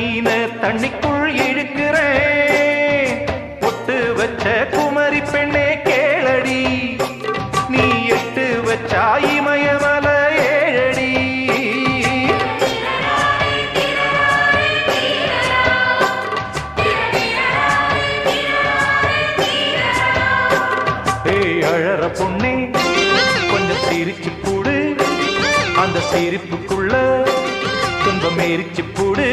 மீன தண்ணிக்குள் இழுக்கிறேன். பொட்டு வச்ச குமரி பெண்ணே கேளடி, நீ எட்டு வச்சா இமயமல ஏழடி. ஏய் அழற பொண்ணே கொஞ்சம் சிரிச்சு போடு, அந்த சிரிப்புக்குள்ள துன்பம் எரிச்சு போடு.